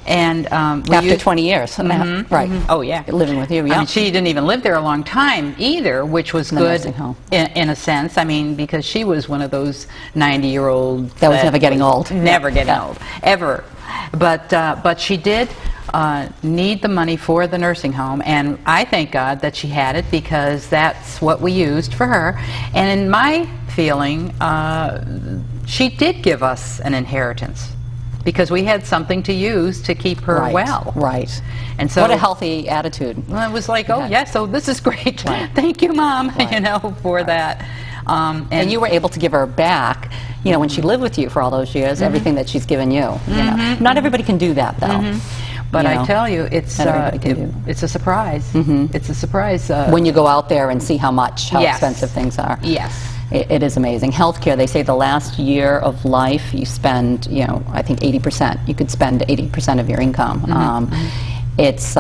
And After 20 years. Right. Oh, yeah. Living with you, I yeah. mean, she didn't even live there a long time either, which was the good nursing home. in a sense. I mean, because she was one of those 90-year-old That was never getting old. never getting Yeah. old, ever. But she did need the money for the nursing home, and I thank God that she had it because that's what we used for her. And in my feeling, she did give us an inheritance because we had something to use to keep her well. Right. And so What a healthy attitude. well, it was like, oh, Yeah. yeah, so this is great. Right. Thank you, Mom, Right. for that. And you were able to give her back, when she lived with you for all those years, everything that she's given you. Not everybody can do that, though. But I know. tell you, it's Not everybody can do. it's a surprise. It's a surprise. When you go out there and see how Yes. expensive things are. Yes. It is amazing. Healthcare, they say the last year of life you spend, I think 80%. You could spend 80% of your income. It's,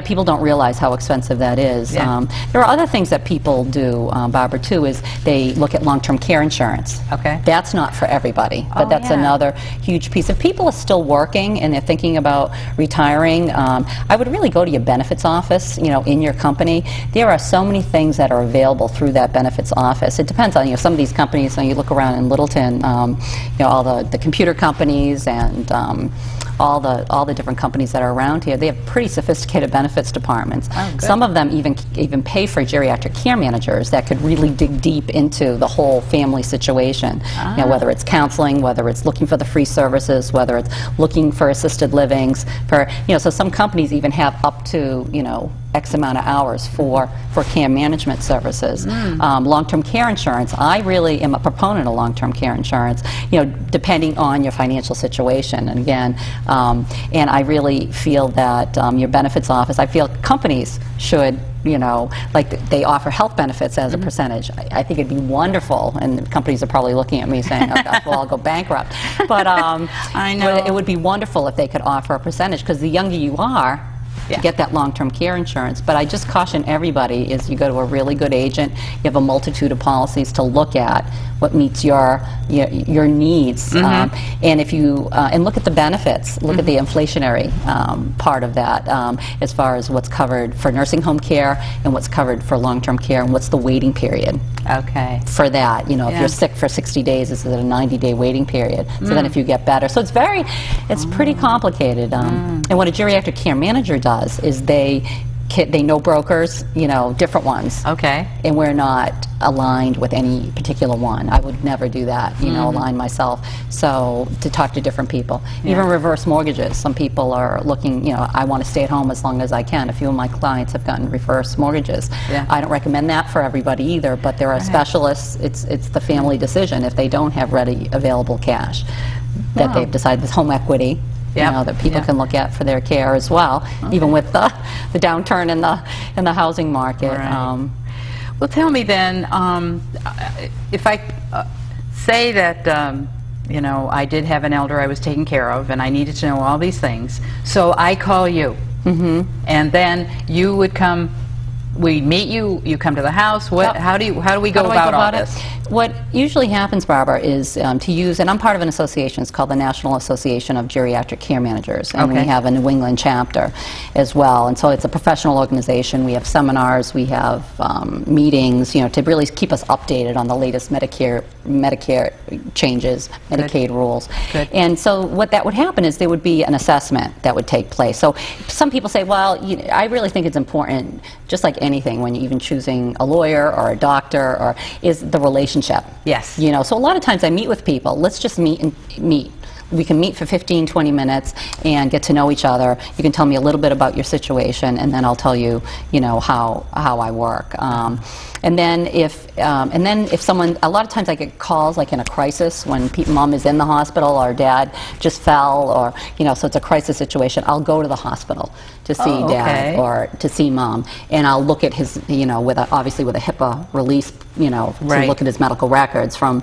people don't realize how expensive that is. Yeah. There are other things that people do, Barbara, too, is they look at long-term care insurance. Okay. That's not for everybody, but Oh, that's yeah. another huge piece. If people are still working and they're thinking about retiring, I would really go to your benefits office, in your company. There are so many things that are available through that benefits office. It depends on, some of these companies, you look around in Littleton, all the computer companies and all the different companies that are around here, they have pretty sophisticated benefits departments. Oh, good. Some of them even pay for geriatric care managers that could really dig deep into the whole family situation. Whether it's counseling, whether it's looking for the free services, whether it's looking for assisted livings. So some companies even have up to X amount of hours for care management services. Long-term care insurance, I really am a proponent of long-term care insurance, depending on your financial situation. And again, and I really feel that your benefits office, I feel companies should, like they offer health benefits as a percentage. I think it'd be wonderful, and companies are probably looking at me saying, oh gosh, well, I'll go bankrupt. But I know. but it would be wonderful if they could offer a percentage, because the younger you are, to get that long-term care insurance. But I just caution everybody is you go to a really good agent, you have a multitude of policies to look at what meets your needs, and if you and look at the benefits, look at the inflationary part of that, as far as what's covered for nursing home care and what's covered for long-term care, and what's the waiting period for that. If you're sick for 60 days, is it a 90-day waiting period? So then if you get better, so it's pretty complicated. And what a geriatric care manager does is they know brokers, different ones. Okay. And we're not aligned with any particular one. I would never do that, align myself. So to talk to different people. Even reverse mortgages. Some people are looking, I want to stay at home as long as I can. A few of my clients have gotten reverse mortgages. I don't recommend that for everybody either, but there are specialists. It's the family decision if they don't have ready available cash that they've decided with home equity. That people can look at for their care as well, even with the downturn in the housing market. Right. Well, tell me then, if I say that I did have an elder I was taking care of, and I needed to know all these things, so I call you, and then you would come. We meet you. You come to the house. How do we go about all this? What usually happens, Barbara, is to use, and I'm part of an association. It's called the National Association of Geriatric Care Managers, and we have a New England chapter as well. And so it's a professional organization. We have seminars, we have meetings, to really keep us updated on the latest Medicare changes, Medicaid rules. And so what that would happen is there would be an assessment that would take place. So some people say, well, I really think it's important, just like anything, when you're even choosing a lawyer or a doctor, or is the relationship. Yes. So a lot of times I meet with people. Let's just meet. We can meet for 15, 20 minutes and get to know each other. You can tell me a little bit about your situation, and then I'll tell you, how I work. And then if someone, a lot of times I get calls like in a crisis when mom is in the hospital or dad just fell, or so it's a crisis situation. I'll go to the hospital to see dad or to see mom, and I'll look at his, obviously with a HIPAA release, to look at his medical records from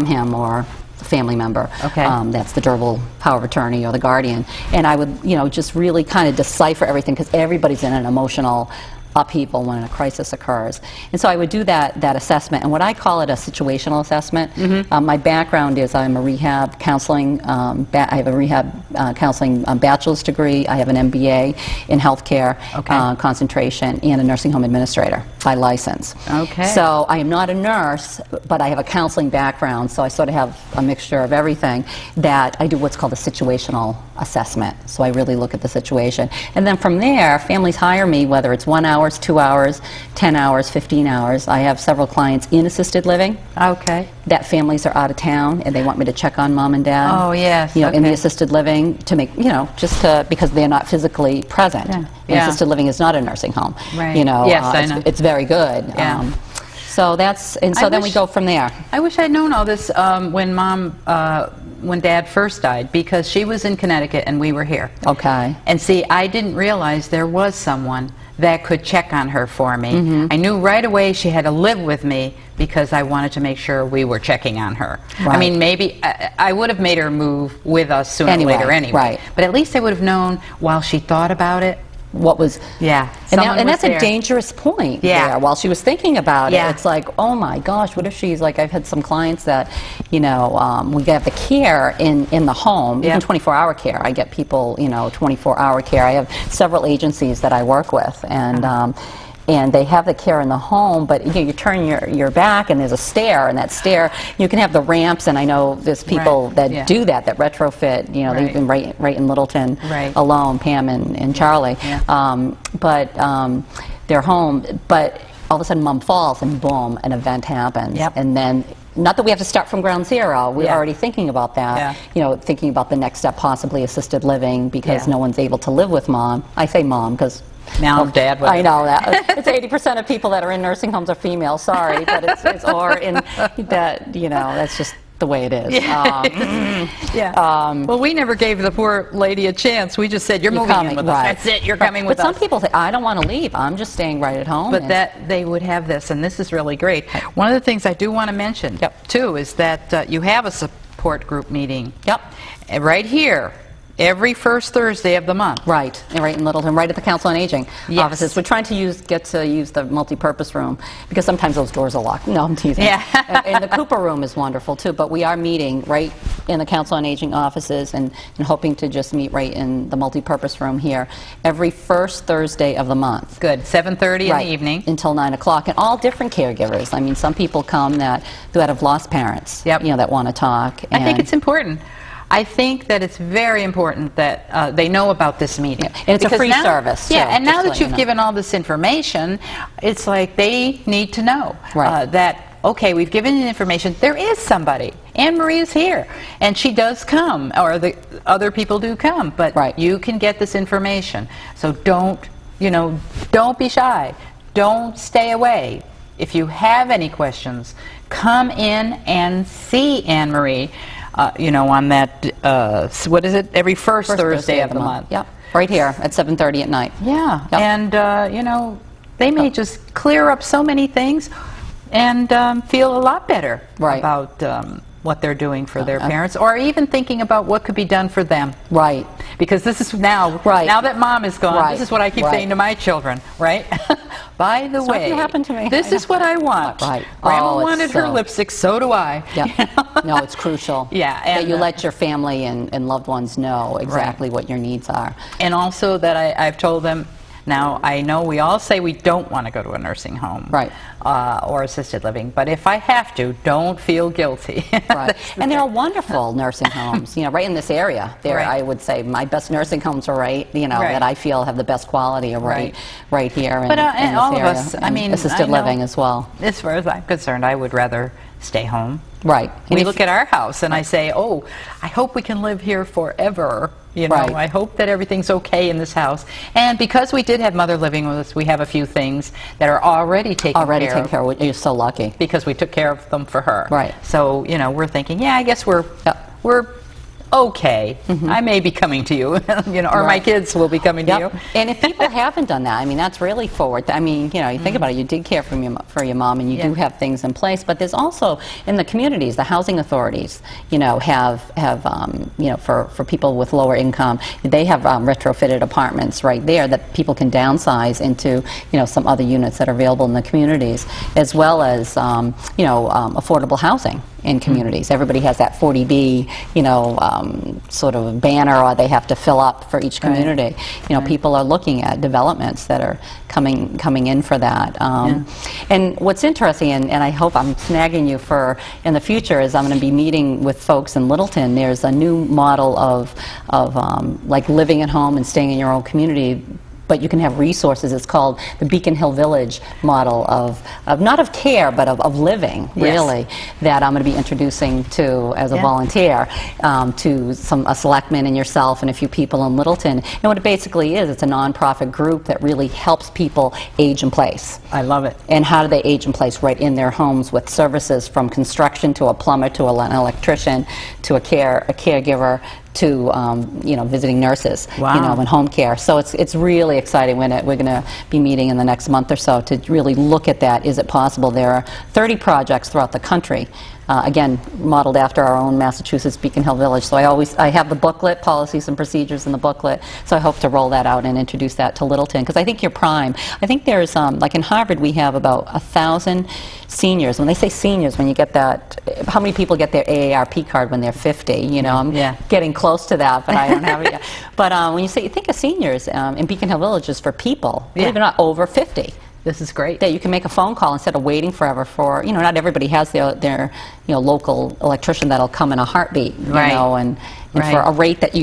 him or a family member. That's the durable power of attorney or the guardian. And I would, just really kind of decipher everything, because everybody's in an emotional upheaval when a crisis occurs. And so I would do that assessment, and what I call it a situational assessment. My background is I'm a rehab counseling, I have a rehab counseling bachelor's degree. I have an MBA in healthcare concentration, and a nursing home administrator by license. So I am not a nurse, but I have a counseling background, so I sort of have a mixture of everything. That I do what's called a situational assessment. So I really look at the situation. And then from there, families hire me, whether it's 1 hour, 2 hours, 10 hours, 15 hours. I have several clients in assisted living. That families are out of town and they want me to check on mom and dad. In the assisted living to make, because they're not physically present. And assisted living is not a nursing home. It's very good. So then we go from there. I wish I'd known all this when Dad first died, because she was in Connecticut and we were here. And see, I didn't realize there was someone that could check on her for me. I knew right away she had to live with me, because I wanted to make sure we were checking on her. I mean, maybe I would have made her move with us sooner or later anyway. But at least I would have known while she thought about it. What was and that's a dangerous point there. While she was thinking about it, it's like, oh my gosh, what if she's like, I've had some clients that we get the care in the home, even 24-hour care. I get people 24-hour care. I have several agencies that I work with, and they have the care in the home, but you turn your back and there's a stair, and that stair, you can have the ramps, and I know there's people that do that retrofit, they've been right in Littleton alone, Pam and Charlie, but they're home, but all of a sudden mom falls and boom, an event happens, and then not that we have to start from ground zero. We're already thinking about that. Thinking about the next step, possibly assisted living, because no one's able to live with mom. I say mom because Mom, Dad, I whatever. know that. It's 80% of people that are in nursing homes are female, sorry, but it's or in that, that's just the way it is. Well, we never gave the poor lady a chance. We just said, you're moving in with us. right. That's it, you're coming with But us. some people say, I don't want to leave, I'm just staying right at home. But and- that they would have this, and this is really great. One of the things I do want to mention, too, is that you have a support group meeting. Yep. Right here, every first Thursday of the month. Right, and right in Littleton, right at the Council on Aging Yes. offices. We're trying to get to use the multi-purpose room because sometimes those doors are locked. No, I'm teasing. Yeah. And the Cooper room is wonderful too, but we are meeting right in the Council on Aging offices and hoping to just meet right in the multi-purpose room here every first Thursday of the month. Good, 7:30 in the evening. Until 9 o'clock, and all different caregivers. I mean, some people come that have lost parents, that want to talk. I think it's important. I think that it's very important that they know about this meeting. And it's a Because free now- service, Yeah, too, and just now to that let you you've know. given all this information, it's like they need to know Right. that, okay, we've given you information, there is somebody. Anne Marie is here, and she does come, or the other people do come, but you can get this information. So don't be shy. Don't stay away. If you have any questions, come in and see Anne Marie. On that, what is it, every first Thursday of the month. Yep, right here at 7:30 at night. Yeah, Yep. and, they may just clear up so many things and feel a lot better about what they're doing for their parents, or even thinking about what could be done for them. Right. Because this is now that Mom is gone, this is what I keep saying to my children, right? By the way, Something happened to me. this is what I want. Right. Grandma Oh, it's wanted her so- lipstick, so do I. Yep. No, it's crucial. Yeah, that and, you let your family and loved ones know exactly Right. what your needs are. And also that I've told them, now I know we all say we don't want to go to a nursing home or assisted living, but if I have to, don't feel guilty. Right. And there are wonderful nursing homes, right in this area. There, I would say my best nursing homes are that I feel have the best quality are right here in, But in and this all area. of us, I and mean, assisted I know, living as well. As far as I'm concerned, I would rather stay home. Right. We look at our house and I say, oh, I hope we can live here forever. Right. I hope that everything's okay in this house. And because we did have Mother living with us, we have a few things that are already taken care of. You're so lucky. Because we took care of them for her. Right. So, we're thinking, I guess we're okay. I may be coming to you, or my kids will be coming to you. And if people haven't done that, I mean, that's really forward. I mean, you think about it, you did care for your mom, and you do have things in place, but there's also, in the communities, the housing authorities, have for people with lower income, they have retrofitted apartments right there that people can downsize into, some other units that are available in the communities, as well as, affordable housing in communities. Everybody has that 40B, sort of banner, or they have to fill up for each community. People are looking at developments that are coming in for that. And what's interesting, and I hope I'm snagging you for in the future, is I'm going to be meeting with folks in Littleton. There's a new model of like living at home and staying in your own community, but you can have resources. It's called the Beacon Hill Village model of not of care, but of living, really, that I'm going to be introducing to as a volunteer to a selectman and yourself and a few people in Littleton. And what it basically is, it's a nonprofit group that really helps people age in place. I love it. And how do they age in place? Right in their homes, with services from construction to a plumber to an electrician to a caregiver to visiting nurses, and home care. So it's really exciting. We're going to be meeting in the next month or so to really look at that. Is it possible? There are 30 projects throughout the country, again, modeled after our own Massachusetts Beacon Hill Village. So I have the booklet, policies and procedures in the booklet, so I hope to roll that out and introduce that to Littleton, because I think you're prime. I think there's, like in Harvard, we have about 1,000 seniors. When they say seniors, when you get that, how many people get their AARP card when they're 50? I'm getting close to that, but I don't have it yet. But when you think of seniors, in Beacon Hill Village is for people, believe it or not, over 50. This is great. That you can make a phone call instead of waiting forever for, not everybody has their local electrician that'll come in a heartbeat, and for a rate that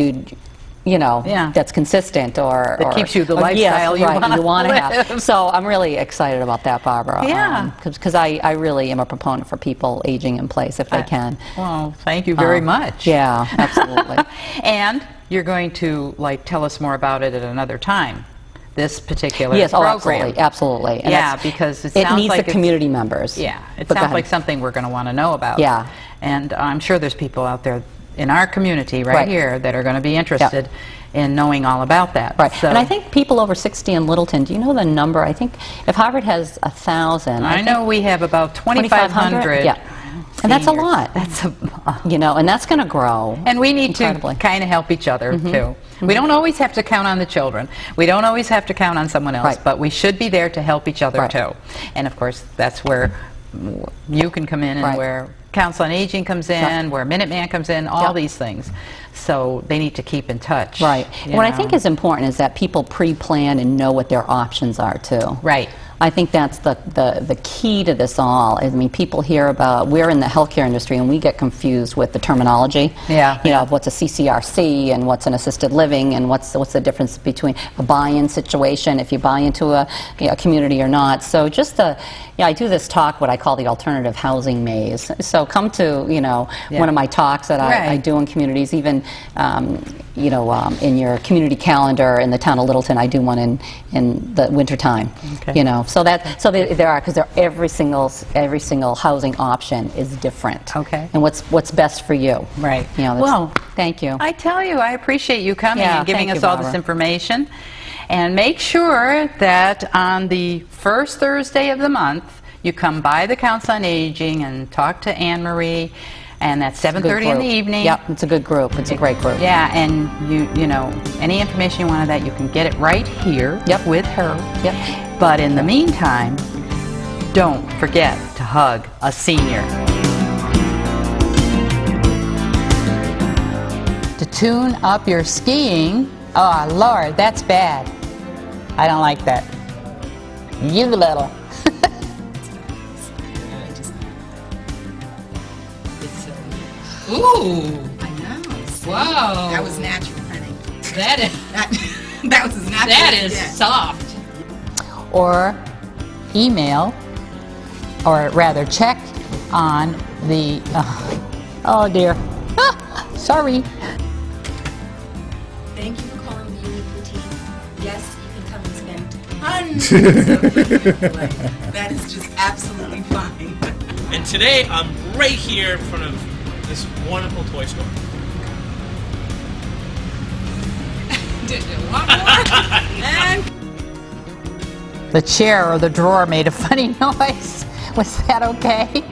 that's consistent or that keeps you the lifestyle you want to have. So I'm really excited about that, Barbara. Yeah. Because I really am a proponent for people aging in place if they can. Well, thank you very much. Yeah, absolutely. And you're going to tell us more about it at another time. this particular Yes, oh, program. absolutely, absolutely. And Yeah, that's- because it it sounds needs like the community members. Yeah, it But go sounds ahead. like something we're going to want to know about. Yeah. And I'm sure there's people out there in our community right, Right. here that are going to be interested in knowing all about that. Right, So and I think people over 60 in Littleton, do you know the number? I think if Harvard has 1,000, I know we have about 2,500. Yeah, and that's a seniors. lot. You know, and that's going to grow. And we need incredibly. to kind of help each other, too. We don't always have to count on the children. We don't always have to count on someone else, Right. but we should be there to help each other, Right. too. And, of course, that's where you can come in and Right. where Council on Aging comes in, where Minuteman comes in, all Yep. these things. So they need to keep in touch. Right. you What I know. think is important is that people pre-plan and know what their options are, too. Right. I think that's the key to this all. I mean, people hear about, we're in the healthcare industry and we get confused with the terminology. Yeah. You know, of what's a CCRC and what's an assisted living and what's the difference between a buy-in situation, if you buy into a community or not. So just I do this talk, what I call the alternative housing maze. So come to, one of my talks that I Right. do in communities, even, in your community calendar in the town of Littleton, I do one in the wintertime. Okay. So there are, because every single housing option is different. Okay. And what's best for you. Right. Well, thank you. I tell you, I appreciate you coming Yeah, and giving thank us you, all this Barbara. information. And make sure that on the first Thursday of the month, you come by the Council on Aging and talk to Anne Marie, and that's 7:30 in the evening. Yep, it's a good group. It's a great group. Yeah, and you know, any information you want on that, you can get it right here with her. Yep. But in the meantime, don't forget to hug a senior. To tune up your skiing, oh Lord, that's bad. I don't like that. You little. Ooh, I know. Whoa. That was natural, honey. That is that was as natural. That is soft. Or email, or rather check on the, oh dear, sorry. Thank you for calling the Unique Boutique. Yes, you can come and spend hundreds of minutes. That is just absolutely fine. And today I'm right here in front of this wonderful toy store. Did you want more? And The chair or the drawer made a funny noise. Was that okay?